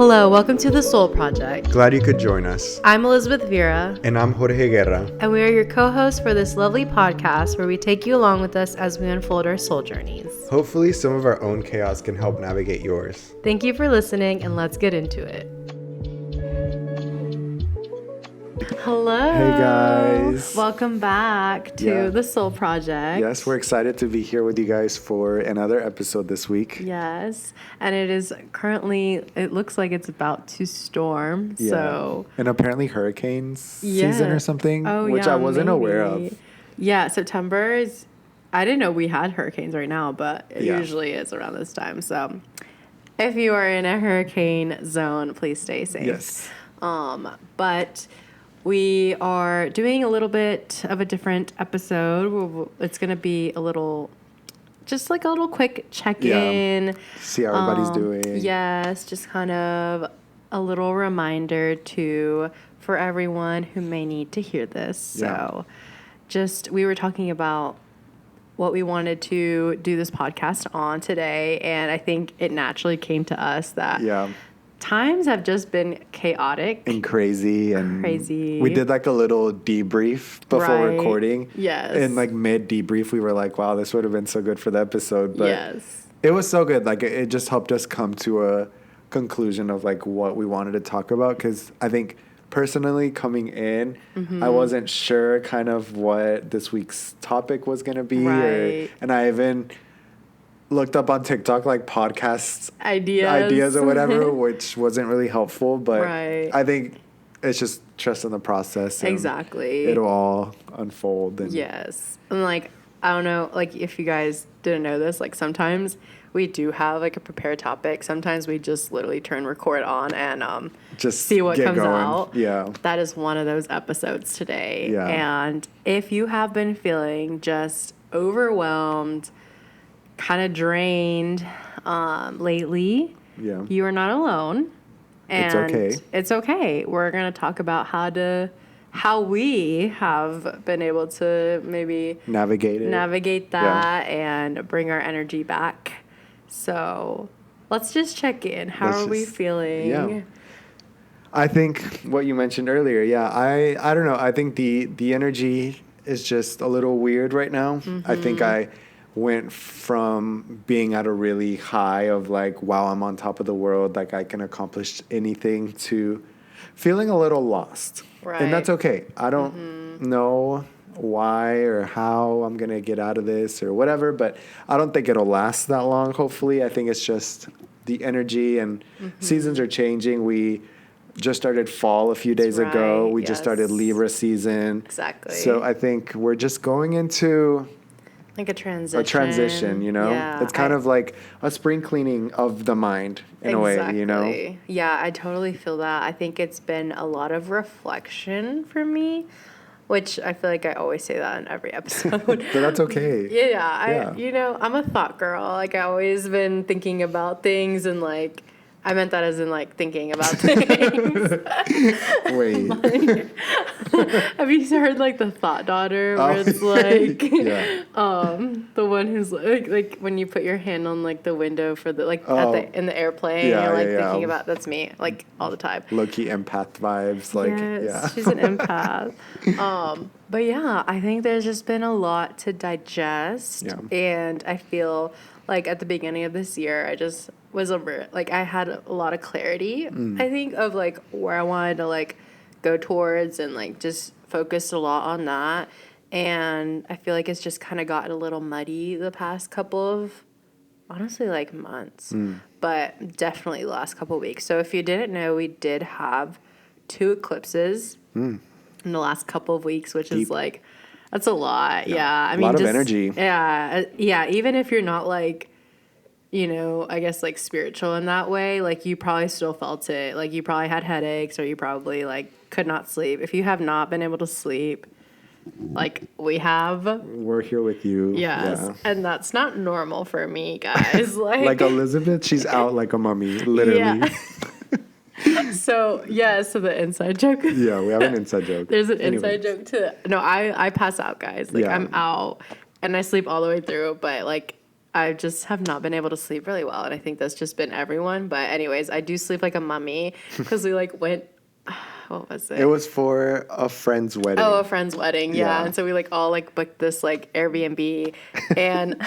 Hello, welcome to The Soul Project. Glad you could join us. I'm Elizabeth Vera. And I'm Jorge Guerra. And we are your co-hosts for this lovely podcast where we take you along with us as we unfold our soul journeys. Hopefully some of our own chaos can help navigate yours. Thank you for listening, and let's get into it. Hello. Hey guys. Welcome back to The Soul Project. Yes, we're excited to be here with you guys for another episode this week. Yes. And it is currently, it looks like it's about to storm. Yeah. So. And apparently hurricanes season or something, which I wasn't aware of. Yeah, September is, I didn't know we had hurricanes right now, but it usually is around this time. So if you are in a hurricane zone, please stay safe. Yes. But we are doing a little bit of a different episode. It's going to be a little, just like a little quick check-in. Yeah. See how everybody's doing. Yes, just kind of a little reminder for everyone who may need to hear this. Yeah. So we were talking about what we wanted to do this podcast on today, and I think it naturally came to us that times have just been chaotic and crazy. We did like a little debrief before recording. Yes. And like mid debrief, we were like, wow, this would have been so good for the episode. But it was so good. Like it just helped us come to a conclusion of like what we wanted to talk about. Because I think personally coming in, I wasn't sure kind of what this week's topic was going to be. And I even looked up on TikTok like podcast ideas or whatever, which wasn't really helpful, but I think it's just trust in the process. Exactly. It'll all unfold. And yes. And like, I don't know, like if you guys didn't know this, like sometimes we do have like a prepared topic. Sometimes we just literally turn record on and just see what comes out. Yeah. That is one of those episodes today. Yeah. And if you have been feeling just overwhelmed, kind of drained lately, you are not alone. And it's okay. We're going to talk about how we have been able to maybe navigate that and bring our energy back. So let's just check in. How are we feeling? Yeah. I think what you mentioned earlier, I don't know. I think the energy is just a little weird right now. I think I went from being at a really high of like, wow, I'm on top of the world, like I can accomplish anything, to feeling a little lost. And that's okay. I don't know why or how I'm going to get out of this or whatever, but I don't think it'll last that long, hopefully. I think it's just the energy and seasons are changing. We just started fall a few days ago. We just started Libra season. Exactly. So I think we're just going into like a transition, you know? Yeah, it's kind of like a spring cleaning of the mind in a way, you know? Yeah, I totally feel that. I think it's been a lot of reflection for me, which I feel like I always say that in every episode. But that's okay. Yeah. You know, I'm a thought girl. Like, I've always been thinking about things and, like, I meant that as in, like, thinking about things. Wait. Like, have you heard, like, the Thought Daughter, where it's, like, the one who's, like, when you put your hand on, like, the window for the, like, in the airplane, and you're, like, thinking about, that's me, like, all the time. Low-key empath vibes, like, she's an empath. But, yeah, I think there's just been a lot to digest, and I feel like at the beginning of this year, I just was I had a lot of clarity, I think, of, like, where I wanted to, like, go towards and, like, just focused a lot on that. And I feel like it's just kind of gotten a little muddy the past couple of, honestly, like, months. But definitely the last couple of weeks. So if you didn't know, we did have 2 eclipses in the last couple of weeks, which is, like, that's a lot. Yeah. I mean, a lot of energy. Yeah. Yeah. Even if you're not, like, you know, I guess, like, spiritual in that way, like, you probably still felt it. Like, you probably had headaches, or you probably, like, could not sleep. If you have not been able to sleep, like we have, we're here with you. Yes. Yeah. And that's not normal for me, guys. Like Elizabeth, she's out like a mummy, literally. Yeah. So the inside joke. Yeah, we have an inside joke. There's an inside joke to, no, I pass out, guys. Like, I'm out and I sleep all the way through, but, like, I just have not been able to sleep really well, and I think that's just been everyone. But anyways, I do sleep like a mummy because we like went. What was it? It was for a friend's wedding. Oh, a friend's wedding, yeah. Yeah. And so we like all like booked this like Airbnb, and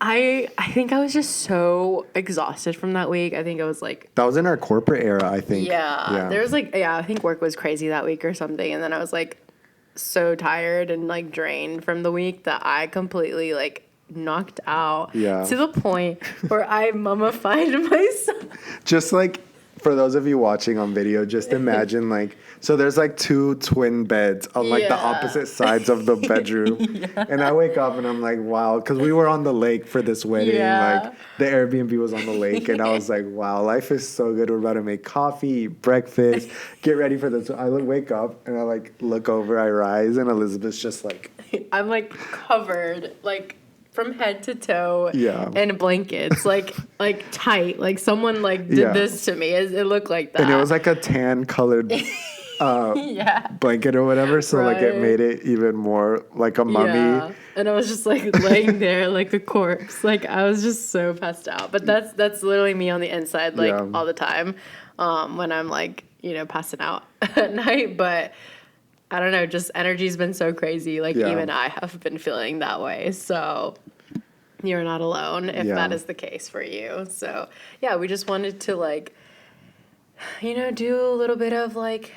I think I was just so exhausted from that week. I think I was like, That was in our corporate era, I think. yeah, there was like, yeah, I think work was crazy that week or something, and then I was like so tired and like drained from the week that I completely like knocked out. Yeah. To the point where I mummified myself. Just like for those of you watching on video, just imagine like, so there's like two twin beds on like the Yeah. opposite sides of the bedroom. And I wake up and I'm like, wow, because we were on the lake for this wedding. Yeah. Like the Airbnb was on the lake. And I was like, wow, life is so good. We're about to make coffee, eat breakfast, get ready for this. Wake up and I like look over, I rise, and Elizabeth's just like, I'm like covered like from head to toe Yeah. in blankets, like tight. Like someone like did Yeah. this to me. It looked like that. and it was like a tan colored yeah. blanket or whatever. So like it Right. made it even more like a mummy. Yeah. And I was just like laying there like a corpse. Like I was just so passed out. But that's literally me on the inside like Yeah. all the time when I'm like, passing out at night. But I don't know, just energy's been so crazy. Like Yeah. even I have been feeling that way. So you're not alone if Yeah. that is the case for you. So yeah, we just wanted to like, do a little bit of like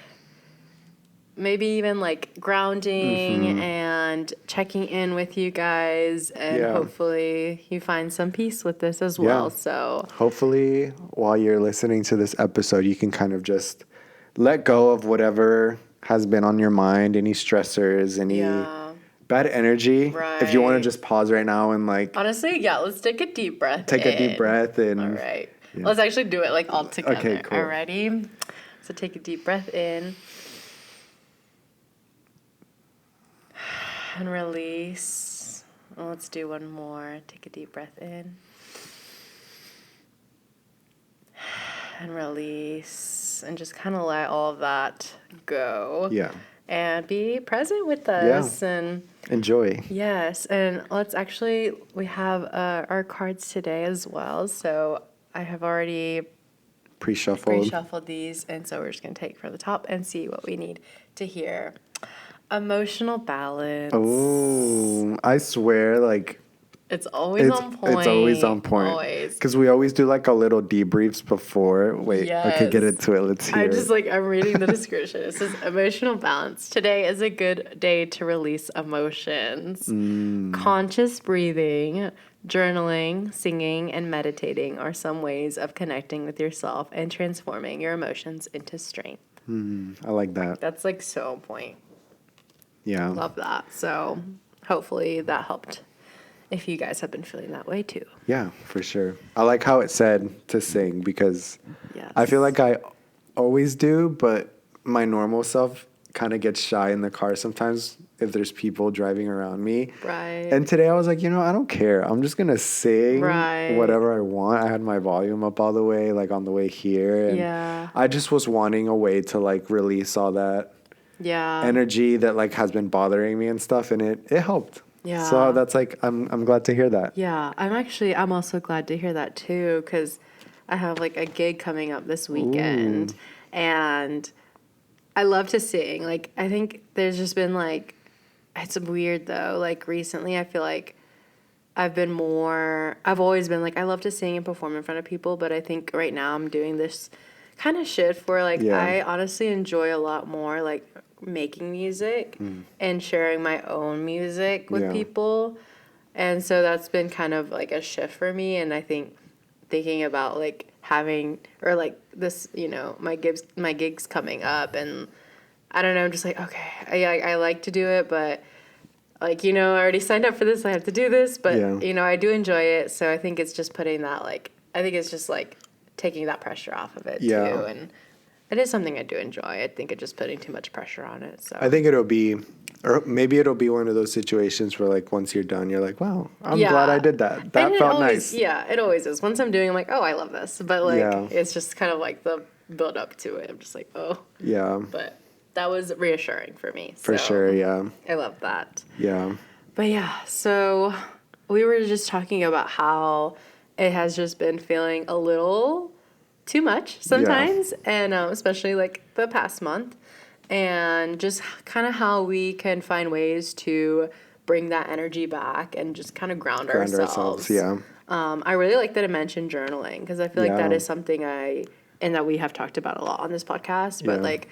maybe even like grounding and checking in with you guys, and Yeah. hopefully you find some peace with this as Yeah. well. So Hopefully, while you're listening to this episode, you can kind of just let go of whatever has been on your mind, any stressors, any yeah. bad energy. If you want to Right. just pause right now and like Honestly, yeah, let's take a deep breath. take a deep in. breath and All right. Yeah. Let's actually do it like all together. Okay, cool. Alrighty. So take a deep breath in. And release. Well, let's do one more. Take a deep breath in. And release. And just kind of let all of that go. yeah, And be present with us. And enjoy. yes. And we have our cards today as well. So I have already Pre-shuffled. pre-shuffled these, and so we're just going to take from the top and see what we need to hear. Emotional balance. Oh, I swear, like It's always on point. It's always on point. Always. Because we always do like a little debriefs before. Wait, I could get Yes. into it. Let's hear I'm reading the description. It says emotional balance. Today is a good day to release emotions. Conscious breathing, journaling, singing, and meditating are some ways of connecting with yourself and transforming your emotions into strength. I like that. That's like so on point. Yeah. Love that. So hopefully that helped if you guys have been feeling that way too. Yeah, for sure. I like how it said to sing because Yes. I feel like I always do, but my normal self kind of gets shy in the car sometimes if there's people driving around me. Right. And today I was like, I don't care. I'm just going to sing Right. whatever I want. I had my volume up all the way, like on the way here. And Yeah. I just was wanting a way to like release all that Yeah. energy that like has been bothering me and stuff. And it helped. Yeah. So that's like, I'm glad to hear that. Yeah, I'm also glad to hear that too, because I have like a gig coming up this weekend, and I love to sing. Like, I think there's just been like, it's weird though. Like recently, I feel like I've always been like, I love to sing and perform in front of people, but I think right now I'm doing this kind of shift where like Yeah. I honestly enjoy a lot more like making music and sharing my own music with Yeah. people. And so that's been kind of like a shift for me. And I think thinking about like having, or like this, my gigs coming up, and I don't know, I'm just like, okay, I like to do it, but like, I already signed up for this, I have to do this, but Yeah. I do enjoy it. So I think it's just putting that I think it's just like taking that pressure off of it Yeah. too. And it is something I do enjoy. I think it's just putting too much pressure on it. So I think or maybe it'll be one of those situations where like once you're done, you're like, wow, I'm glad I did that. That And it felt always, nice. Yeah, it always is. Once I'm doing, I'm like, oh, I love this. But like, Yeah. it's just kind of like the build up to it. I'm just like, oh. Yeah, But that was reassuring for me. for so sure. Yeah, I love that. yeah. But yeah, so we were just talking about how it has just been feeling a little too much sometimes, and especially like the past month, and just kind of how we can find ways to bring that energy back and just kind of ground ourselves. Yeah. I really like that I mentioned journaling because I feel like that Yeah. is something and that we have talked about a lot on this podcast, but Yeah. like,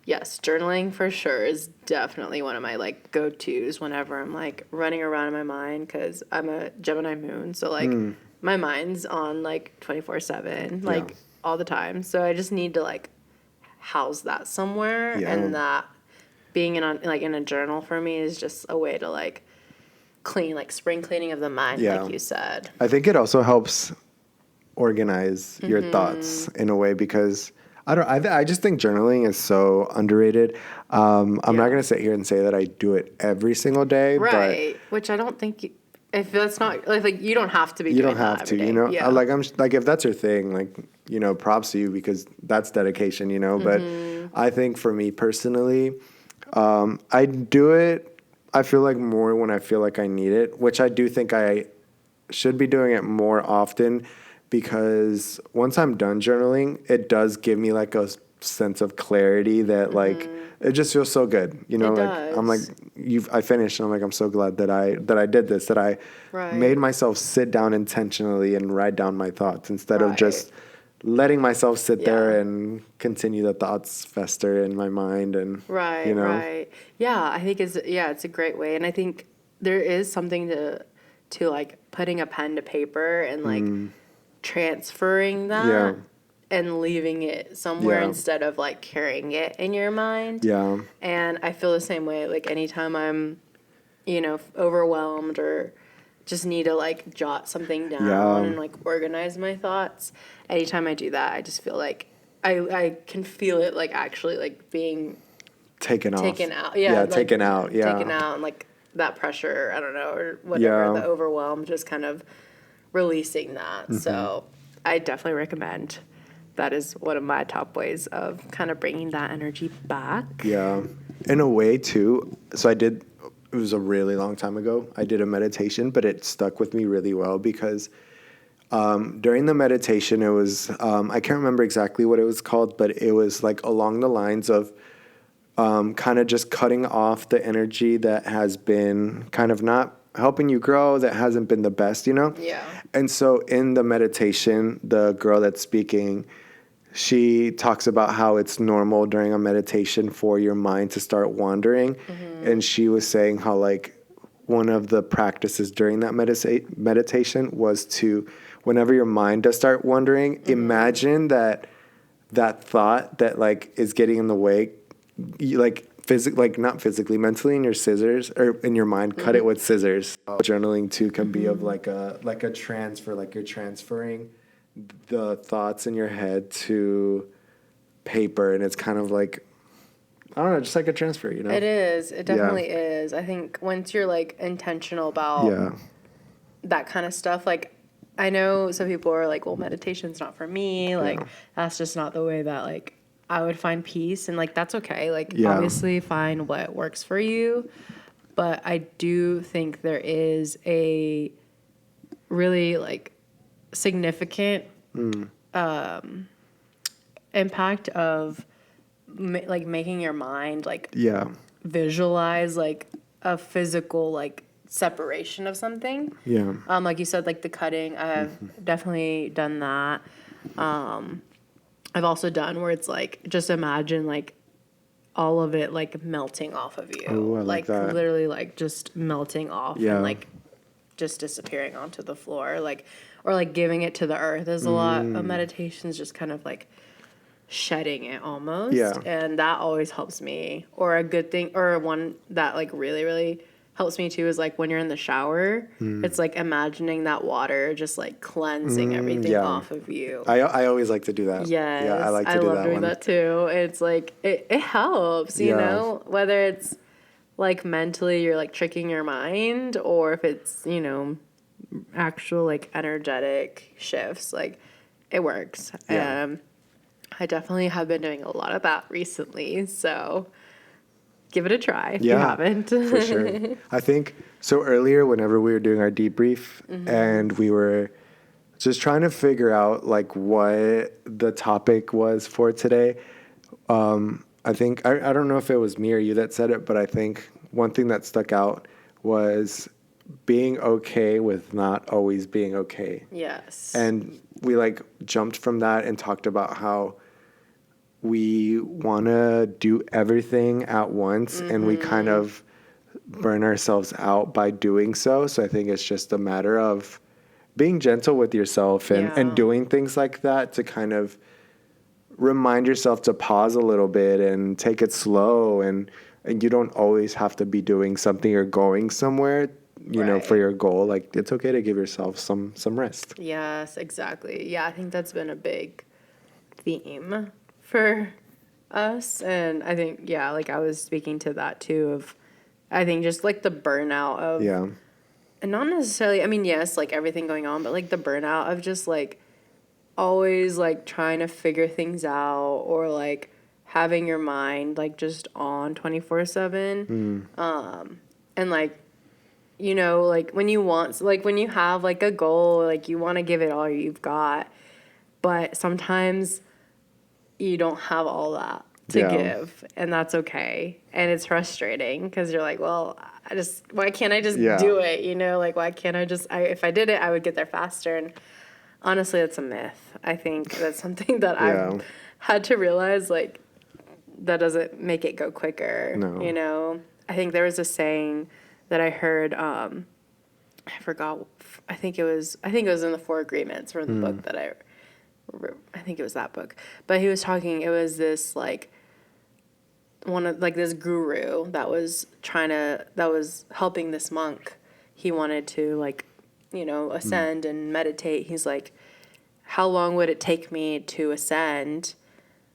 yes, journaling for sure is definitely one of my like go-tos whenever I'm like running around in my mind because I'm a Gemini moon, so like my mind's on like 24/7, like all the time. So I just need to like house that somewhere, Yeah. and that being in a journal for me is just a way to like clean, like spring cleaning of the mind, Yeah. like you said. I think it also helps organize your thoughts in a way because I just think journaling is so underrated. I'm not going to sit here and say that I do it every single day, Right, which I don't think if that's not like you don't have to be but you doing don't have that to, every you day. know, Yeah. like like if that's your thing, like, you know, props to you because that's dedication, you know, but I think for me personally, I do it, I feel like more when I feel like I need it, which I do think I should be doing it more often because once I'm done journaling, it does give me like a sense of clarity that like it just feels so good. You know, It like I'm like does. I finished and I'm like I'm so glad that I did this, that I Right. made myself sit down intentionally and write down my thoughts instead of just letting myself sit there Yeah. and continue the thoughts fester in my mind and Right, you know. right. Yeah, I think it's a great way, and I think there is something to like putting a pen to paper and like transferring that Yeah. and leaving it somewhere Yeah. instead of like carrying it in your mind. Yeah. And I feel the same way. Like anytime I'm, overwhelmed or just need to like jot something down Yeah. and like organize my thoughts. Anytime I do that, I just feel like I can feel it like actually like being Taken off. taken out. Yeah, like, taken out. Yeah. taken out, and like that pressure, I don't know, or whatever, Yeah. the overwhelm, just kind of releasing that. So I definitely recommend. That is one of my top ways of kind of bringing that energy back. Yeah. In a way, too. So it was a really long time ago. I did a meditation, but it stuck with me really well because during the meditation, it was, I can't remember exactly what it was called, but it was like along the lines of kind of just cutting off the energy that has been kind of not helping you grow, that hasn't been the best, you know? Yeah. And so in the meditation, the girl that's speaking, she talks about how it's normal during a meditation for your mind to start wandering. And she was saying how like one of the practices during that meditation was to, whenever your mind does start wandering, imagine that thought that like is getting in the way, you, like not physically, mentally in your scissors or in your mind, cut it with scissors. Journaling too can be of like a transfer, like you're transferring the thoughts in your head to paper, and it's kind of like, I don't know, just like a transfer, you know? It is. It definitely is. I think once you're like intentional about Yeah. that kind of stuff, like I know some people are like, well, meditation's not for me. Like that's just not the way that like I would find peace, and like that's okay. Like obviously find what works for you, but I do think there is a really like significant impact of like making your mind like Yeah. visualize like a physical like separation of something. Yeah. Like you said, like the cutting, I have definitely done that. I've also done where it's like just imagine like all of it like melting off of you. Ooh, I like that. Literally like just melting off Yeah. and like just disappearing onto the floor, like, or like giving it to the earth. There's a lot of meditations just kind of like shedding it almost. Yeah. And that always helps me. Or a good thing, or one that like really, really helps me too is like when you're in the shower, it's like imagining that water just like cleansing everything yeah. off of you. I always like to do that. Yes, Yeah, I like to do love that doing one. that too. It's like it helps, you Yeah. know, whether it's like mentally you're like tricking your mind, or if it's, you know, actual like energetic shifts, like it works. Yeah. I definitely have been doing a lot of that recently, so give it a try if Yeah, you haven't. for sure. I think so. Earlier, whenever we were doing our debrief and we were just trying to figure out like what the topic was for today, I think I don't know if it was me or you that said it, but I think one thing that stuck out was being okay with not always being okay. Yes. And we like jumped from that and talked about how we want to do everything at once and we kind of burn ourselves out by doing so. So I think it's just a matter of being gentle with yourself and doing things like that to kind of remind yourself to pause a little bit and take it slow. And you don't always have to be doing something or going somewhere, you know, for your goal. Like, it's okay to give yourself some rest. Yes, exactly. Yeah, I think that's been a big theme for us. And I think, yeah, like I was speaking to that too of, I think just like the burnout of, and not necessarily, I mean, yes, like everything going on, but like the burnout of just like always like trying to figure things out or like having your mind like just on 24/7. And like, you know, like when you want, like when you have like a goal, like you want to give it all you've got, but sometimes you don't have all that to give, and that's okay. And it's frustrating because you're like, well, why can't I just do it? You know, like why can't I just, if I did it, I would get there faster. And honestly, that's a myth. I think that's something that I've had to realize, like, that doesn't make it go quicker. No. You know, I think there was a saying that I heard, I forgot, I think it was in the Four Agreements or in the book that I think it was that book. But he was talking, it was this, like, this guru that was helping this monk. He wanted to, like, you know, ascend and meditate. He's like, how long would it take me to ascend?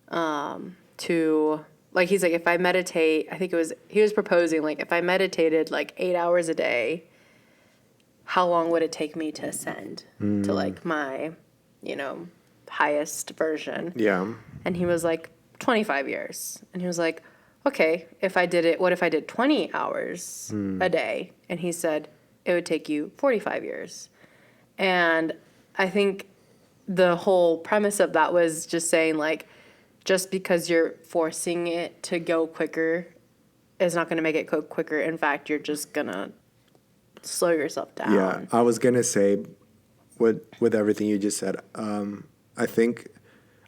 He's like, if I meditate, he was proposing, like, if I meditated, like, 8 hours a day, how long would it take me to ascend to, like, my, you know, highest version? Yeah. And he was like, 25 years. And he was like, okay, what if I did 20 hours a day? And he said, it would take you 45 years. And I think the whole premise of that was just saying, like, just because you're forcing it to go quicker is not going to make it go quicker. In fact, you're just going to slow yourself down. Yeah, I was going to say, with everything you just said, I think,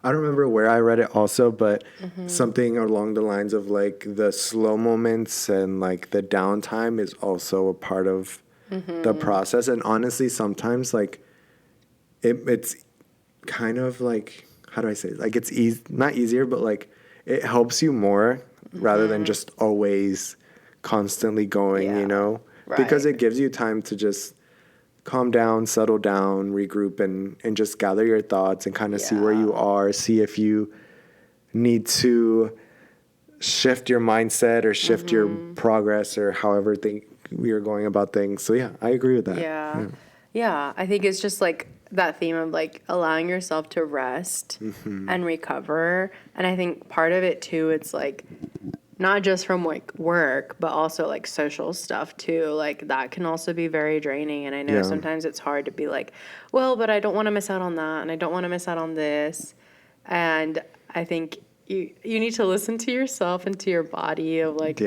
I don't remember where I read it also, but something along the lines of, like, the slow moments and, like, the downtime is also a part of the process. And honestly, sometimes, like, it's kind of like, how do I say it? Like, it's not easier, but like it helps you more rather than just always constantly going, you know, because it gives you time to just calm down, settle down, regroup, and just gather your thoughts and kind of see where you are, see if you need to shift your mindset or shift your progress or however we are going about things. So yeah, I agree with that. Yeah, I think it's just like that theme of like allowing yourself to rest and recover. And I think part of it too, it's like not just from like work, but also like social stuff too. Like that can also be very draining. And I know sometimes it's hard to be like, well, but I don't want to miss out on that. And I don't want to miss out on this. And I think you need to listen to yourself and to your body of like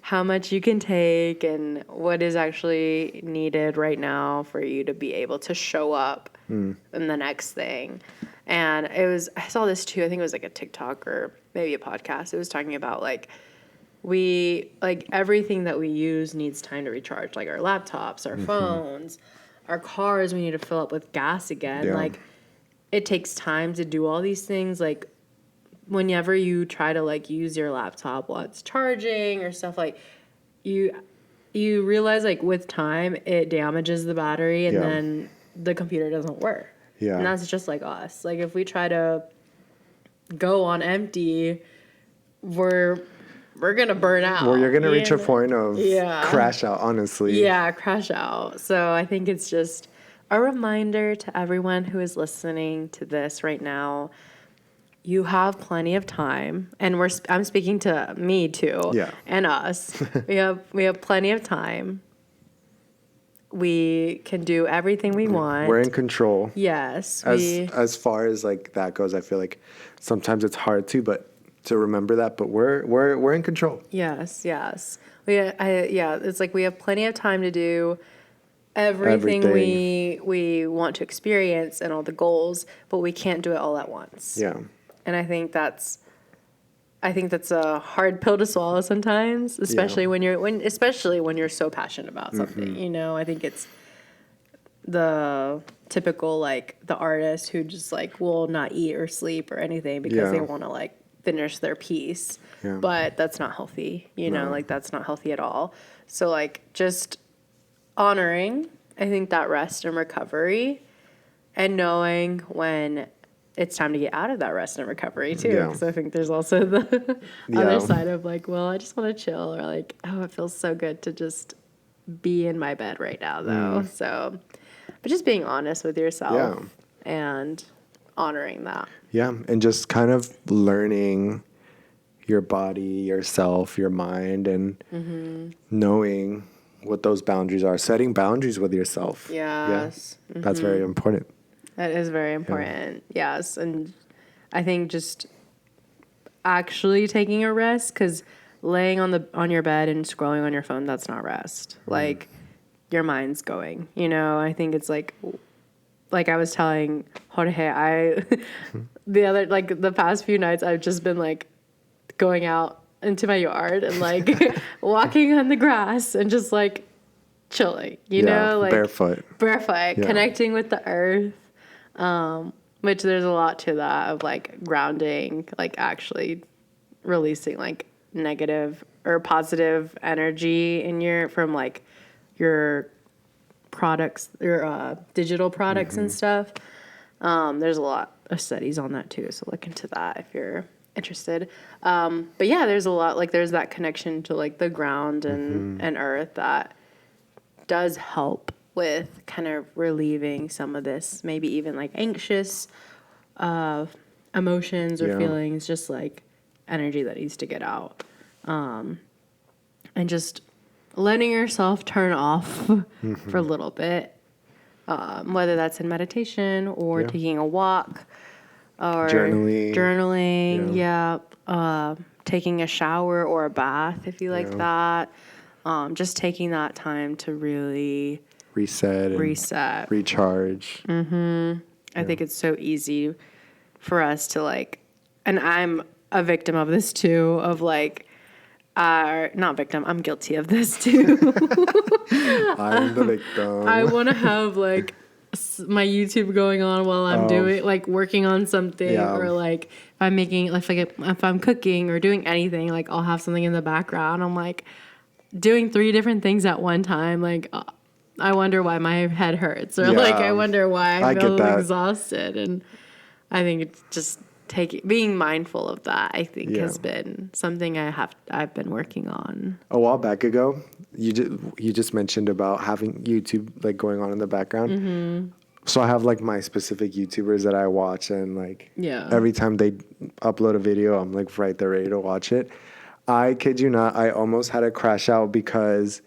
how much you can take and what is actually needed right now for you to be able to show up in the next thing. And I saw this too, I think it was like a TikTok or maybe a podcast. It was talking about like everything that we use needs time to recharge, like our laptops, our phones, our cars, we need to fill up with gas again. Like it takes time to do all these things. Like whenever you try to like use your laptop while it's charging or stuff, like you realize like with time it damages the battery and then the computer doesn't work. And that's just like us. Like if we try to go on empty, we're gonna burn out. Well, you're gonna reach a point of crash out, honestly. Yeah, crash out. So I think it's just a reminder to everyone who is listening to this right now. you have plenty of time, and I'm speaking to me too, and us. we have plenty of time. We can do everything we want. We're in control. Yes. As far as like that goes, I feel like sometimes it's hard to remember that, but we're in control. Yes. It's like we have plenty of time to do everything. we want to experience and all the goals, but we can't do it all at once. Yeah. And I think that's a hard pill to swallow sometimes, especially when you're so passionate about something. You know, I think it's the typical like the artist who just like will not eat or sleep or anything because they want to like finish their piece. Yeah. But that's not healthy. You know, like that's not healthy at all. So like just honoring, I think, that rest and recovery, and knowing when it's time to get out of that rest and recovery too. Because I think there's also the other side of like, well, I just want to chill, or like, oh, it feels so good to just be in my bed right now though. So, but just being honest with yourself and honoring that. Yeah. And just kind of learning your body, yourself, your mind, and knowing what those boundaries are, setting boundaries with yourself. Yes. Yeah. That's very important. That is very important. Yeah. Yes. And I think just actually taking a rest, because laying on your bed and scrolling on your phone, that's not rest. Like your mind's going, you know. I think it's like I was telling Jorge, the past few nights I've just been like going out into my yard and like walking on the grass and just like chilling, you know, like barefoot, connecting with the earth. Which there's a lot to that of like grounding, like actually releasing like negative or positive energy from like your products, your digital products and stuff. There's a lot of studies on that too, so look into that if you're interested. But yeah, there's a lot, like there's that connection to like the ground and earth that does help with kind of relieving some of this, maybe even like anxious emotions or feelings, just like energy that needs to get out. And just letting yourself turn off for a little bit, whether that's in meditation or taking a walk or journaling, taking a shower or a bath if you like that. Just taking that time to really reset, recharge. I think it's so easy for us to like, and I'm a victim of this too, of like, not victim, I'm guilty of this too. I'm the victim. I want to have like my YouTube going on while I'm doing, like working on something, or like if I'm making, if I'm cooking or doing anything, like I'll have something in the background. I'm like doing 3 different things at one time. Like, I wonder why my head hurts, or like I wonder why I feel exhausted. And I think it's just being mindful of that, I think has been something I've been working on. A while back ago, you just mentioned about having YouTube like going on in the background. So I have like my specific YouTubers that I watch, and like every time they upload a video, I'm like right there ready to watch it. I kid you not, I almost had a crash out because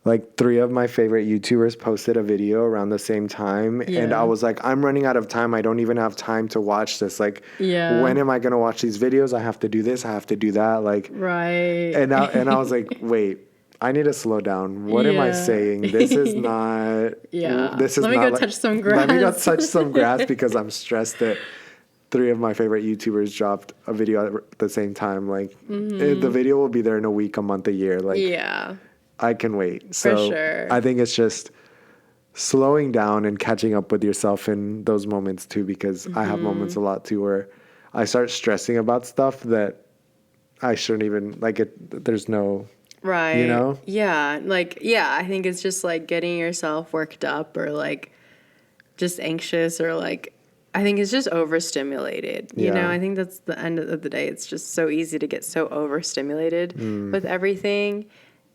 like 3 of my favorite YouTubers posted a video around the same time. And I was like, I'm running out of time. I don't even have time to watch this. Like, when am I going to watch these videos? I have to do this. I have to do that. Like, right. And I was like, wait, I need to slow down. What am I saying? This is not, this is Let me not go touch some grass. Let me go touch some grass because I'm stressed that 3 of my favorite YouTubers dropped a video at the same time. Like, the video will be there in a week, a month, a year. Like, I can wait. So for sure. I think it's just slowing down and catching up with yourself in those moments too, because I have moments a lot too where I start stressing about stuff that I shouldn't even, like, there's no, you know? Yeah. Like, I think it's just like getting yourself worked up or like just anxious, or like, I think it's just overstimulated. You know, I think that's the end of the day. It's just so easy to get so overstimulated with everything.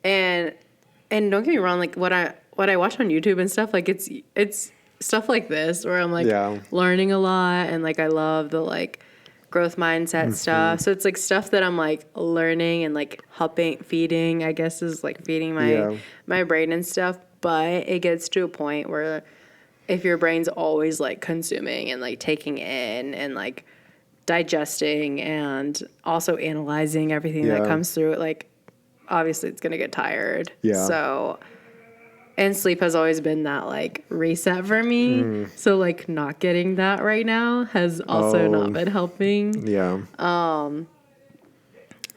And don't get me wrong, like what I watch on YouTube and stuff, like it's stuff like this where I'm like learning a lot, and like I love the like growth mindset stuff. So it's like stuff that I'm like learning and like feeding, I guess is like feeding my brain and stuff. But it gets to a point where if your brain's always like consuming and like taking in and like digesting and also analyzing everything that comes through it, like obviously it's gonna get tired. So, and sleep has always been that like reset for me. So like not getting that right now has also not been helping.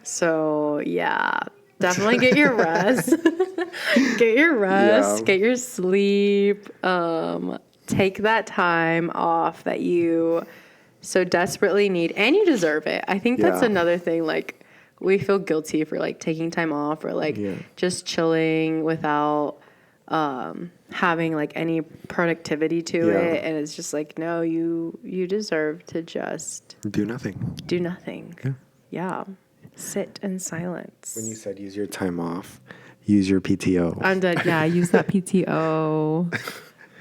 So yeah, definitely get your rest. Get your sleep. Take that time off that you so desperately need, and you deserve it. I think that's another thing. Like, we feel guilty for like taking time off or like just chilling without having like any productivity to it, and it's just like, no, you deserve to just do nothing. Sit in silence. When you said use your time off, use your PTO. I'm done. Yeah, use that PTO.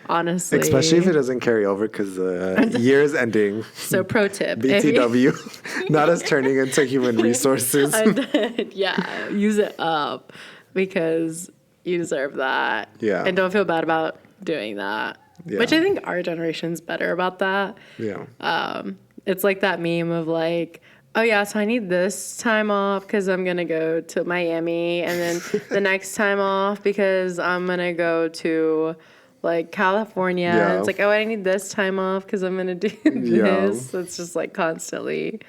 Honestly, especially if it doesn't carry over because the year is ending. So pro tip, BTW, not us turning into human resources. Yeah, use it up because you deserve that. Yeah, and don't feel bad about doing that. Yeah. Which I think our generation's better about that. Yeah. It's like that meme of like, oh yeah, so I need this time off because I'm gonna go to Miami, and then the next time off because I'm gonna go to like California. And it's like, oh, I need this time off because I'm gonna do this. It's just like constantly.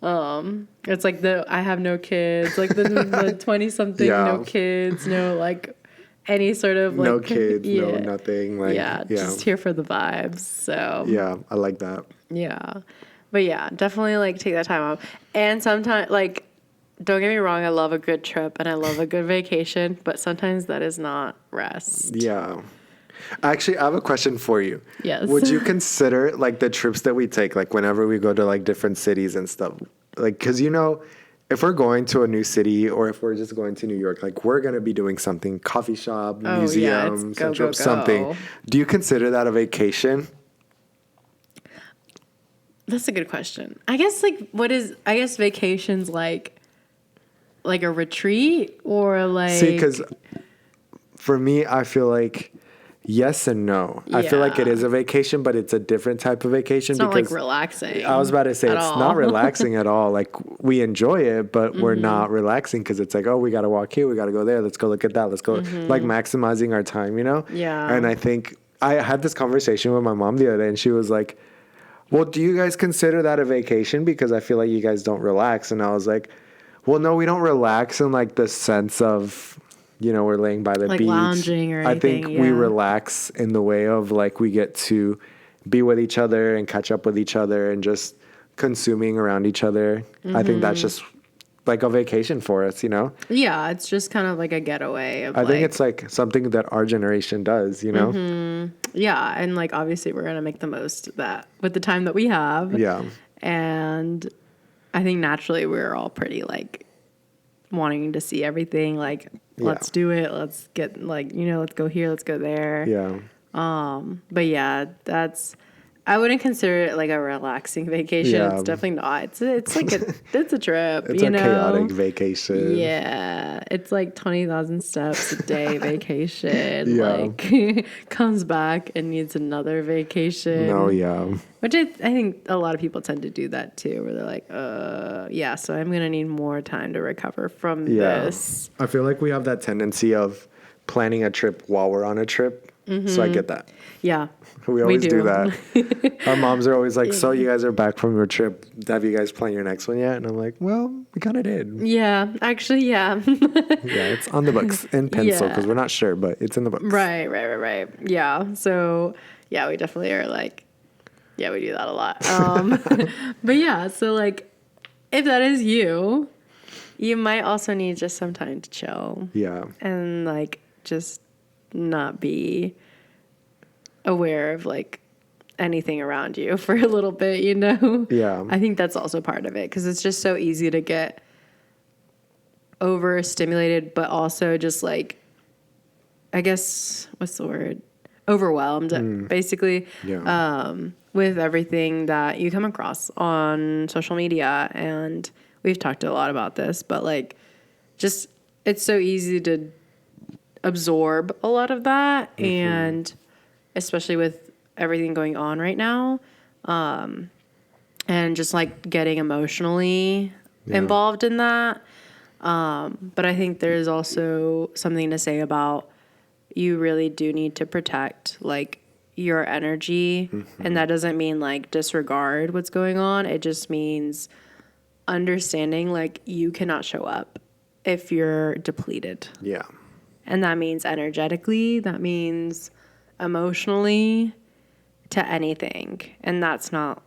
It's like I have no kids, like the 20-something, no kids, no like any sort of like no kids, no nothing. Like just here for the vibes. So I like that. Yeah, but yeah, definitely like take that time off. And sometimes like, don't get me wrong, I love a good trip and I love a good vacation, but sometimes that is not rest. Yeah. Actually, I have a question for you. Yes. Would you consider like the trips that we take, like whenever we go to like different cities and stuff, like, cause you know, if we're going to a new city or if we're just going to New York, like we're going to be doing something, coffee shop, museum, central, something. Do you consider that a vacation? That's a good question. I guess vacation's like a retreat or like. See, because for me, I feel like yes and no. I feel like it is a vacation, but it's a different type of vacation. It's not like relaxing. I was about to say it's not relaxing at all. Like we enjoy it, but we're not relaxing because it's like, oh, we got to walk here, we got to go there. Let's go look at that. Let's go like maximizing our time, you know? Yeah. And I think I had this conversation with my mom the other day, and she was like, well, do you guys consider that a vacation? Because I feel like you guys don't relax. And I was like, well, no, we don't relax in like the sense of, you know, we're laying by the like beach. Lounging or anything. I think we relax in the way of like we get to be with each other and catch up with each other and just consuming around each other. I think that's just like a vacation for us, you know? Yeah, it's just kind of like a getaway. I think it's like something that our generation does, you know? Yeah, and like obviously we're going to make the most of that with the time that we have. Yeah. And I think naturally we're all pretty like wanting to see everything, like let's do it, let's get like, you know, let's go here, let's go there. But yeah, I wouldn't consider it like a relaxing vacation. It's definitely not. It's like it's a trip. It's a chaotic vacation. Yeah, it's like 20,000 steps a day vacation. Like comes back and needs another vacation. No, which I think a lot of people tend to do that too, where they're like, so I'm gonna need more time to recover from this. I feel like we have that tendency of planning a trip while we're on a trip. So I get that. Yeah. We always do that. Our moms are always like, so you guys are back from your trip. Have you guys planned your next one yet? And I'm like, well, we kind of did. Yeah, actually, yeah. It's on the books in pencil because we're not sure, but it's in the books. Right. Yeah. So, yeah, we definitely are like, yeah, we do that a lot. But yeah, so like, if that is you, you might also need just some time to chill. Yeah. And like, just not be aware of like anything around you for a little bit, you know? Yeah. I think that's also part of it because it's just so easy to get overstimulated, but also just like, I guess, what's the word? overwhelmed, basically, Yeah. with everything that you come across on social media. And we've talked a lot about this, but like, just, it's so easy to absorb a lot of that. And especially with everything going on right now, and just like getting emotionally involved in that. But I think there's also something to say about you really do need to protect like your energy. And that doesn't mean like disregard what's going on. It just means understanding like you cannot show up if you're depleted. Yeah. And that means energetically, that means emotionally, to anything. And that's not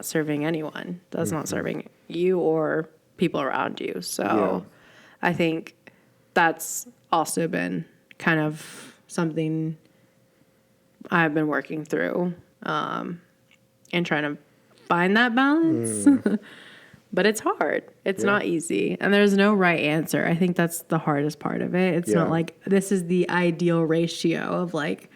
serving anyone. That's not serving you or people around you. So I think that's also been kind of something I've been working through, and trying to find that balance. But it's hard. It's not easy. And there's no right answer. I think that's the hardest part of it. It's not like this is the ideal ratio of like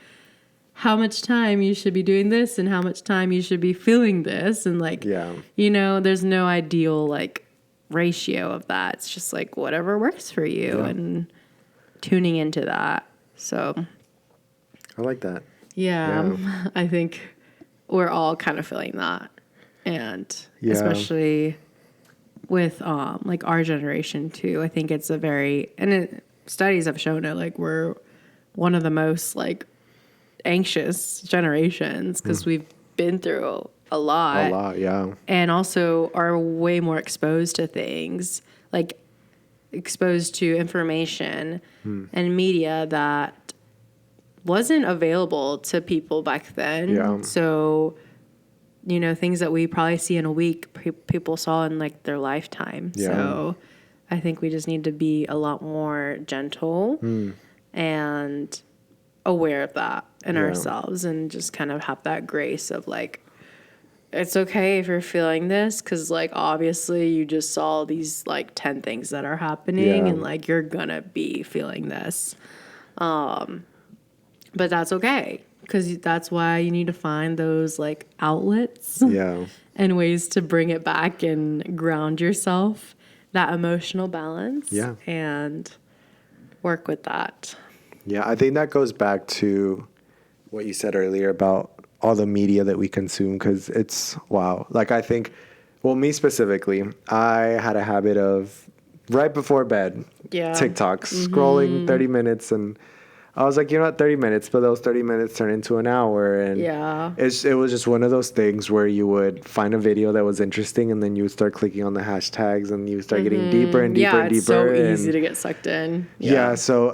how much time you should be doing this and how much time you should be feeling this. And like, you know, there's no ideal like ratio of that. It's just like whatever works for you and tuning into that. So I like that. yeah. I think we're all kind of feeling that. And especially with like our generation too, I think it's studies have shown it, like we're one of the most like anxious generations because we've been through a lot, and also are way more exposed to things, like exposed to information and media that wasn't available to people back then. So, you know, things that we probably see in a week, people saw in like their lifetime. So I think we just need to be a lot more gentle and aware of that in ourselves, and just kind of have that grace of like, it's okay if you're feeling this, because like obviously you just saw these like 10 things that are happening and like you're gonna be feeling this, but that's okay, because that's why you need to find those like outlets and ways to bring it back and ground yourself, that emotional balance, and work with that. Yeah, I think that goes back to what you said earlier about all the media that we consume, because it's, wow. Like I think, well, me specifically, I had a habit of right before bed, TikToks, scrolling 30 minutes. And I was like, you know what, 30 minutes, but those 30 minutes turn into an hour. And it was just one of those things where you would find a video that was interesting, and then you would start clicking on the hashtags, and you would start getting deeper and deeper and deeper. It's so easy to get sucked in. So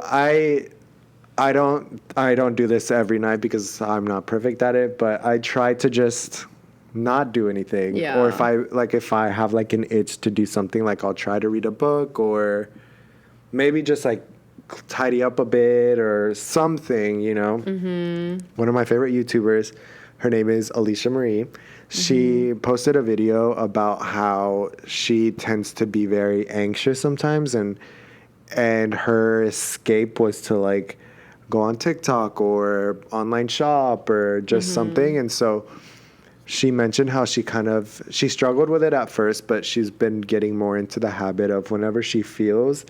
I don't do this every night because I'm not perfect at it, but I try to just not do anything. Or if I have like an itch to do something, like I'll try to read a book, or maybe just like tidy up a bit or something, you know. One of my favorite YouTubers, her name is Alicia Marie. She posted a video about how she tends to be very anxious sometimes, and her escape was to like go on TikTok or online shop or just something. And so she mentioned how she struggled with it at first, but she's been getting more into the habit of whenever she feels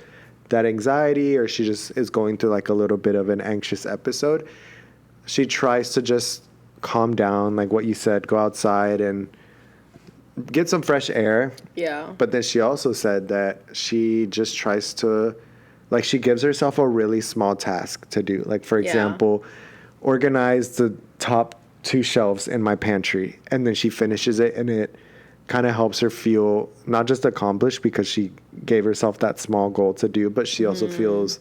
that anxiety, or she just is going through like a little bit of an anxious episode, she tries to just calm down, like what you said, go outside and get some fresh air. But then she also said that she just tries to, like, she gives herself a really small task to do. Like, for example, organize the top 2 shelves in my pantry. And then she finishes it, and it kind of helps her feel not just accomplished because she gave herself that small goal to do, but she also feels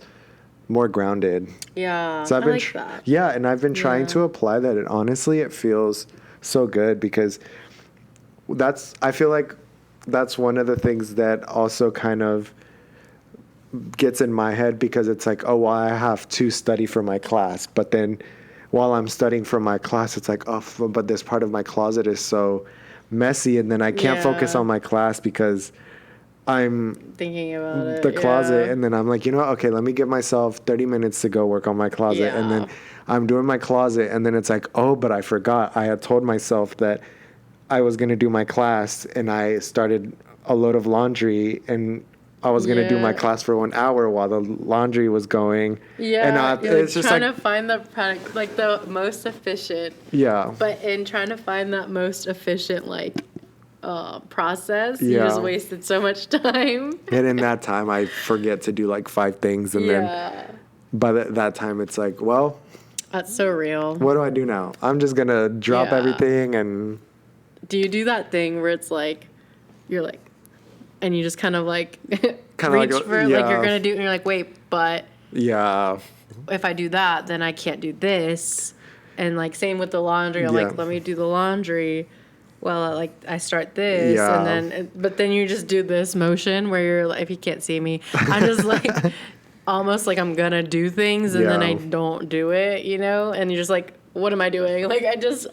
more grounded. So I've been that. And I've been trying to apply that. And honestly, it feels so good, because I feel like that's one of the things that also kind of gets in my head, because it's like, oh, well, I have to study for my class, but then while I'm studying for my class, it's like, oh, but this part of my closet is so messy, and then I can't focus on my class because I'm Thinking about it. the closet, yeah. and then I'm like, you know what? Okay, let me give myself 30 minutes to go work on my closet. And then Yeah. I'm doing my closet, and then it's like, oh, but I forgot. I had told myself that I was going to do my class, and I started a load of laundry, and I was going to do my Yeah. class for 1 hour while the laundry was going. Yeah, And you're it's just trying like, to find the product, like the most efficient, yeah. but in trying to find that most efficient, like, process, you Yeah. just wasted so much time. And in that time, I forget to do like 5 things. And then Yeah, by that time, it's like, well, that's so real. what do I do now? I'm just going to drop Yeah. everything and Do you do that thing where it's like, you're like, and you just kind of like Kinda like reach a- for it, like yeah. you're gonna do it, and you're like, wait, but yeah. if I do that, then I can't do this. And like same with the laundry, I'm Yeah. like, let me do the laundry while I start this, Yeah. and then but then you just do this motion where you're like, if you can't see me, I'm just like almost like I'm gonna do things and then I Yeah. don't do it, you know, and you're just like, what am I doing? Like I just,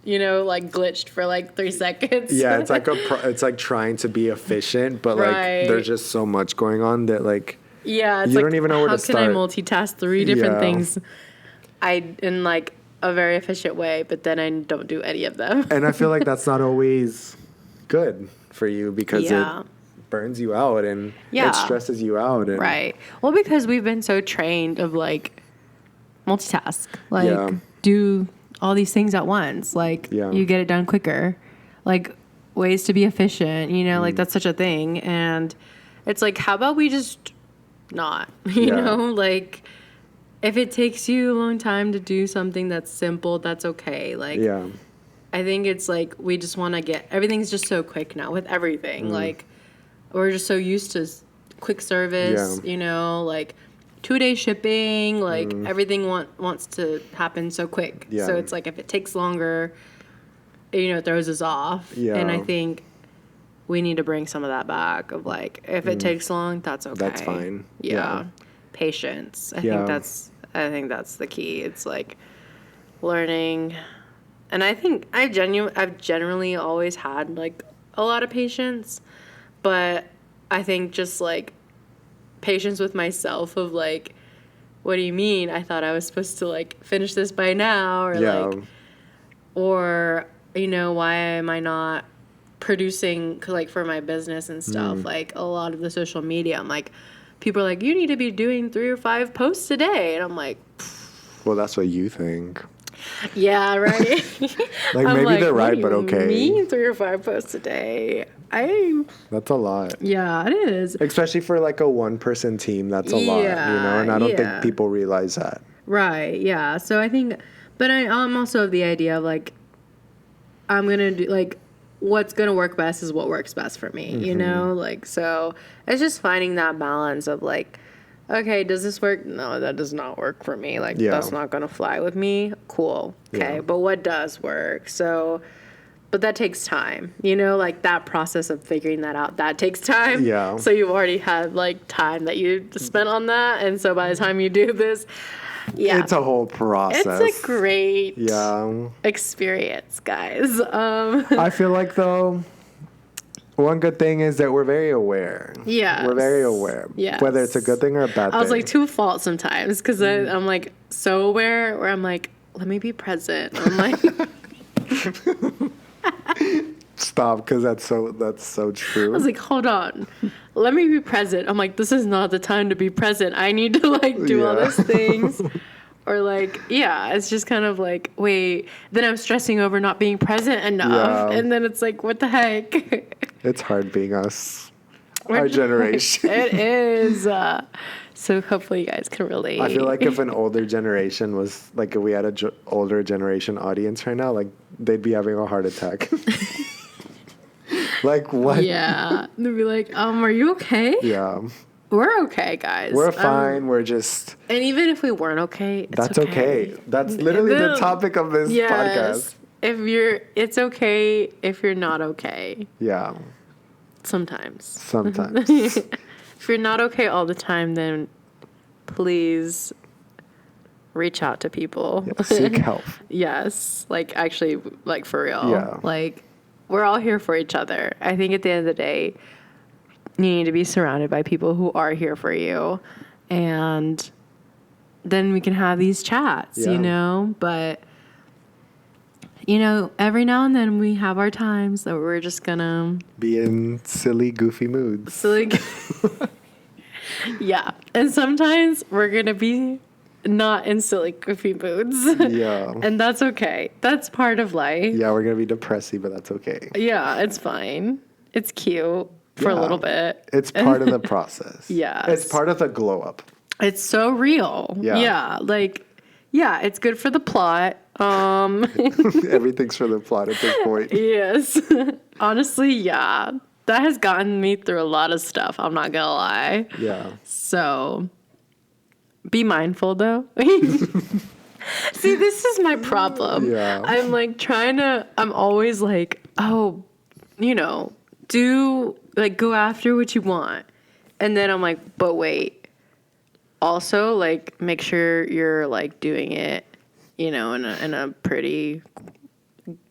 you know, like glitched for like 3 seconds. Yeah, it's like it's like trying to be efficient, but like Right. there's just so much going on that like Yeah, it's You like, don't even know where how to can I start. multitask 3 different Yeah. things in like a very efficient way, but then I don't do any of them. and I feel like that's not always good for you because Yeah. it burns you out and Yeah. it stresses you out and Right. Well, because we've been so trained of like multitask, like Yeah. do all these things at once. Like Yeah. you get it done quicker. Like ways to be efficient, you know, Mm. like that's such a thing. And it's like, how about we just not, you Yeah. know, like if it takes you a long time to do something that's simple, that's okay. Like, yeah. I think it's like we just want to get everything's just so quick now with everything. Mm. Like we're just so used to quick service, Yeah. you know, like 2-day shipping, like everything wants to happen so quick. Mm. Yeah. So it's like if it takes longer, you know, it throws us off. Yeah. And I think we need to bring some of that back of like if it takes long, that's okay. That's fine. Yeah. Yeah. Patience. I Yeah. think that's the key. It's like learning. And I think I've generally always had like a lot of patience, but I think just like patience with myself of like, what do you mean? I thought I was supposed to like finish this by now, or Yeah. like, or you know, why am I not producing like for my business and stuff? Like a lot of the social media, I'm like, people are like, you need to be doing 3 or 5 posts a day, and I'm like, Well, that's what you think. yeah, right. Like I'm maybe they're what right, do but you okay. mean 3 or 5 posts a day? That's a lot. Yeah, it is. Especially for like a 1-person team, that's a lot, you know, Yeah, and I don't yeah. think people realize that. Right, yeah. So I think, but I'm also of the idea of like, I'm going to do, like, what's going to work best is what works best for me, you Mm-hmm. know? Like, so it's just finding that balance of like, okay, does this work? No, that does not work for me. Like, Yeah. that's not going to fly with me. Cool. Okay. Yeah. But what does work? So, but that takes time, you know, like that process of figuring that out, that takes time. Yeah. So you've already had like time that you spent on that. And so by the time you do this, yeah. It's a whole process. It's a great Yeah. experience, guys. I feel like though, one good thing is that we're very aware. Yes. We're very aware. Yes. Whether it's a good thing or a bad thing. I was like to a fault sometimes because I'm like so aware where I'm like, let me be present. I'm like, Stop, because that's so true. I was like, hold on, let me be present. I'm like, this is not the time to be present. I need to like do all Yeah. these things. Or like, yeah, it's just kind of like, wait, then I'm stressing over not being present enough. Yeah. And then it's like, what the heck? It's hard being us. Our generation. It is. So hopefully you guys can relate. I feel like if an older generation was, like if we had a older generation audience right now, like they'd be having a heart attack. Like what? Yeah. They'd be like, are you okay? Yeah. We're okay, guys. We're fine. We're just, And even if we weren't okay, it's that's okay. That's literally the topic of this podcast. It's okay if you're not okay. Yeah. Sometimes. Sometimes. If you're not okay all the time, then please reach out to people. Seek help. Yes. Like actually, like for real. Yeah. Like we're all here for each other. I think at the end of the day, you need to be surrounded by people who are here for you. And then we can have these chats, Yeah. you know? But, you know, every now and then we have our times that we're just gonna Be in silly, goofy moods. silly. Yeah. And sometimes we're gonna be not in silly, goofy moods. Yeah. And that's okay. That's part of life. Yeah, we're going to be depressing, but that's okay. Yeah, it's fine. It's cute for a Yeah. little bit. It's part of the process. Yes. It's part of the glow up. It's so real. Yeah. Yeah. Like, yeah, it's good for the plot. Everything's for the plot at this point. Yes. Honestly, yeah. That has gotten me through a lot of stuff. I'm not gonna lie. Yeah. So be mindful though. See, this is my problem. Yeah. I'm like I'm always like, oh, you know, go after what you want. And then I'm like, but wait. Also, like, make sure you're like doing it, you know, in a pretty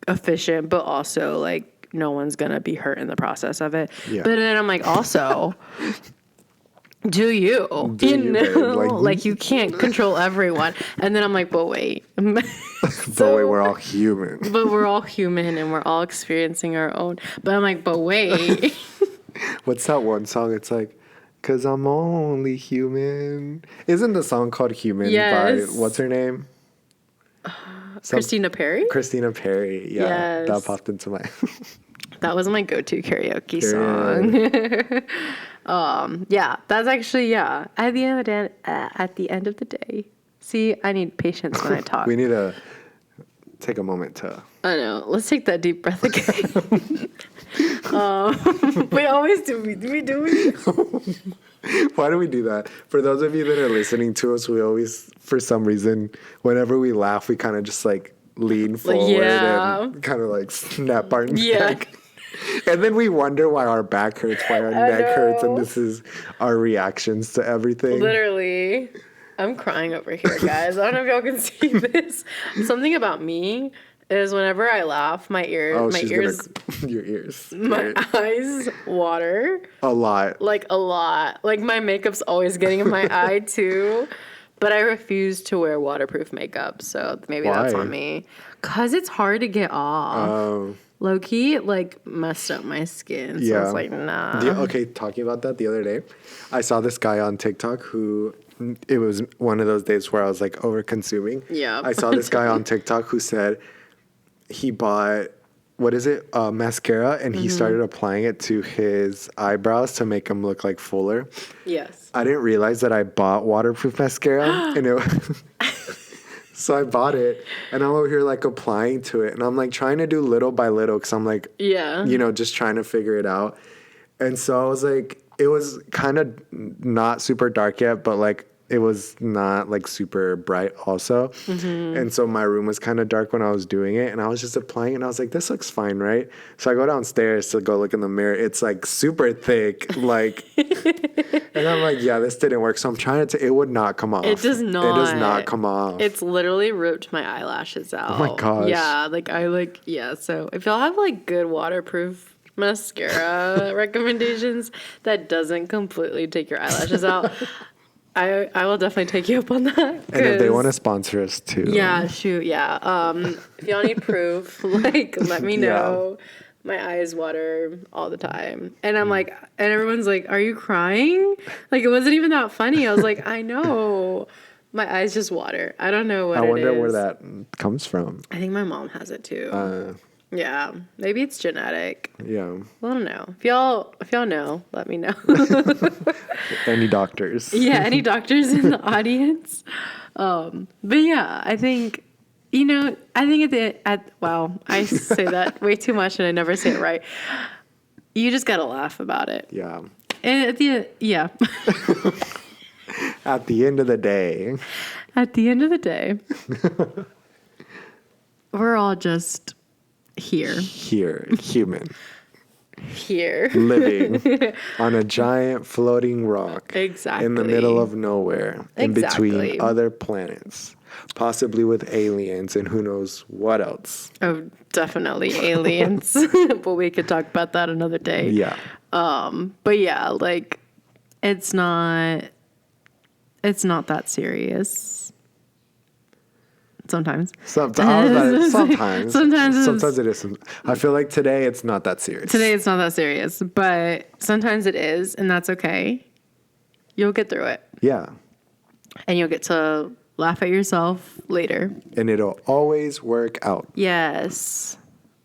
efficient, but also like no one's gonna be hurt in the process of it. Yeah. But then I'm like, also, do you? Do You you, know, babe. like you can't control everyone. And then I'm like, but wait. But wait, we're all human. But we're all human and we're all experiencing our own. But I'm like, but wait. What's that one song? It's like, 'cause I'm only human. Isn't the song called Human Yes. by, what's her name? Christina Perry? Christina Perry. Yeah, Yes. that popped into my... That was my go-to karaoke Period. song. Yeah, that's actually, yeah. At the end of the day. See, I need patience when I talk. We need to take a moment to... I know. Let's take that deep breath again. We always do. We do it. Why do we do that? For those of you that are listening to us, we always, for some reason, whenever we laugh, we kind of just like lean forward yeah. and kind of like snap our Yeah. neck. And then we wonder why our back hurts, why our neck hurts, and know. this is our reactions to everything. Literally. I'm crying over here, guys. I don't know if y'all can see this. Something about me is whenever I laugh, my Oh, she's ears, gonna... Your ears. my eyes water. A lot. Like a lot. Like my makeup's always getting in my eye too. But I refuse to wear waterproof makeup, so maybe that's Why? on me. 'Cause it's hard to get off. Oh. Low key, it like messed up my skin. So Yeah. it's like, nah. Okay, talking about that the other day, I saw this guy on TikTok who, it was one of those days where I was like over consuming. Yeah. I saw this guy on TikTok who said he bought, what is it, mascara, and he started applying it to his eyebrows to make them look like fuller. Yes. I didn't realize that I bought waterproof mascara, and it so I bought it, and I'm over here like applying to it, and I'm like trying to do little by little because I'm like, Yeah. you know, just trying to figure it out. And so I was like, it was kind of not super dark yet, but like it was not like super bright also. And so my room was kind of dark when I was doing it, and I was just applying it, and I was like, this looks fine, right? So I go downstairs to go look in the mirror. It's like super thick, like, and I'm like, yeah, this didn't work. So I'm trying to, it would not come off. It does not. It does not come off. It's literally ripped my eyelashes out. Oh my gosh. Yeah, yeah. So if y'all have like good waterproof mascara recommendations that doesn't completely take your eyelashes out, I will definitely take you up on that. And if they 'cause- want to sponsor us too. Yeah, shoot, yeah. If y'all need proof, like let me know. My eyes water all the time. And I'm like, and everyone's like, are you crying? Like, it wasn't even that funny. I was like, I know. My eyes just water. I don't know what I it wonder is. where that comes from. I think my mom has it too. Yeah. Maybe it's genetic. Yeah. I don't know. If y'all know, let me know. Any doctors? Yeah, any doctors in the audience? But yeah, I think, you know, I think wow, I say that way too much and I never say it right. You just gotta laugh about it. Yeah. And at the At the end of the day. At the end of the day, we're all just here. Human. Here. Living on a giant floating rock. Exactly. In the middle of nowhere. In Exactly. between other planets. Possibly with aliens and who knows what else. Oh, definitely aliens. But we could talk about that another day. Yeah. But yeah, like it's not that serious. Sometimes. Sometimes Sometimes it is. I feel like today it's not that serious. Today it's not that serious, but sometimes it is, and that's okay. You'll get through it. Yeah. And you'll get to laugh at yourself later. And it'll always work out. Yes.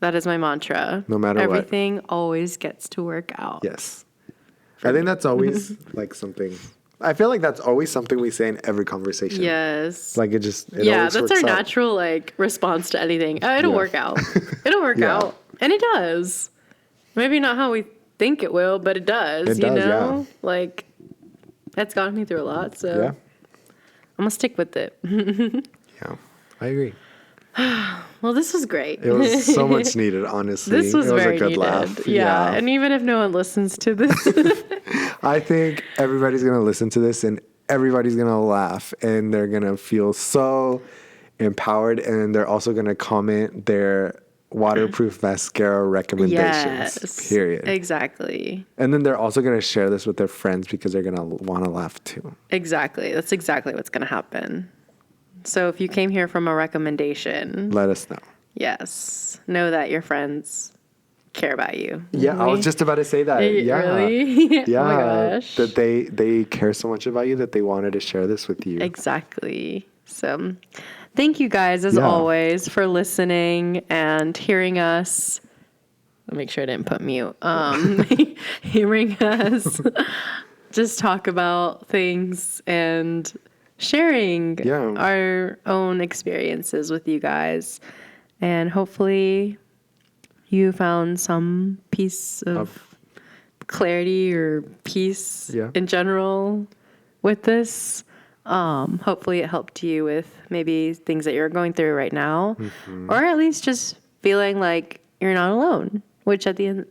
That is my mantra. No matter what. Everything always gets to work out. Yes. I think that's always like something. I feel like that's always something we say in every conversation. Yes. Like it yeah, always that's works our out. natural like response to anything. It'll Yeah. work out. It'll work Yeah. out. And it does. Maybe not how we think it will, but it does. It you does, know? yeah. Like that's gotten me through a lot. So Yeah. I'm gonna stick with it. Yeah. I agree. Well, this was great. It was so much needed, honestly. This was it was very a good needed. laugh. Yeah. And even if no one listens to this, I think everybody's going to listen to this and everybody's going to laugh and they're going to feel so empowered, and they're also going to comment their waterproof mascara recommendations. yes. Period. Exactly. And then they're also going to share this with their friends because they're going to want to laugh too. Exactly. That's exactly what's going to happen. So if you came here from a recommendation, Let us know. yes, know that your friends care about you. Yeah, I was just about to say that. Yeah. Really? Yeah. Oh my gosh. That they care so much about you that they wanted to share this with you. Exactly. So thank you guys, as Yeah. always, for listening and hearing us. I'll make sure I didn't put mute. Hearing us just talk about things and sharing Yeah. our own experiences with you guys. And hopefully you found some piece of clarity or peace Yeah. in general with this. Hopefully it helped you with maybe things that you're going through right now, or at least just feeling like you're not alone, which at the end,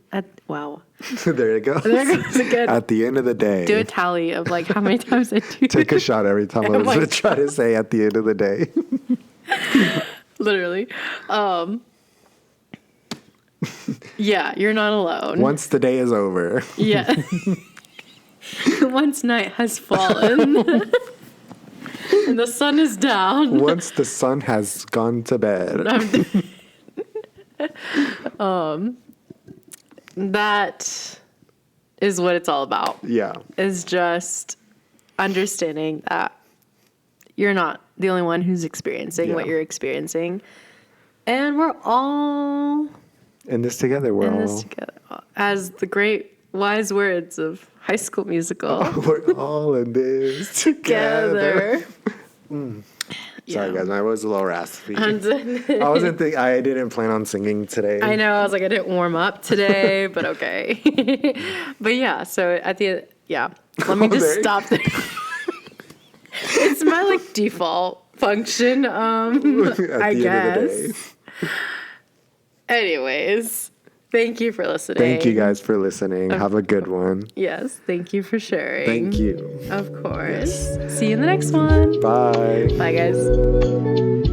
wow. There you go. There goes again. At the end of the day. Do a tally of like how many times I do. Take a shot every time Oh my I try to say at the end of the day. Literally. Yeah, you're not alone. Once the day is over. Yeah. Once night has fallen and the sun is down. Once the sun has gone to bed. That is what it's all about. Yeah. Is just understanding that you're not the only one who's experiencing what Yeah. you're experiencing. And we're all In this together, we're in all this together. As the great wise words of High School Musical. we're all in this together. Sorry guys, I was a little raspy. I didn't plan on singing today. I know. I was like, I didn't warm up today, but okay. But yeah, so at the let me just there you stop there. It's my like default function. At I the end of the guess. Anyways, thank you for listening. Thank you guys for listening. Have a good one. Yes, thank you for sharing. Thank you. Of course. See you in the next one. Bye. Bye, guys.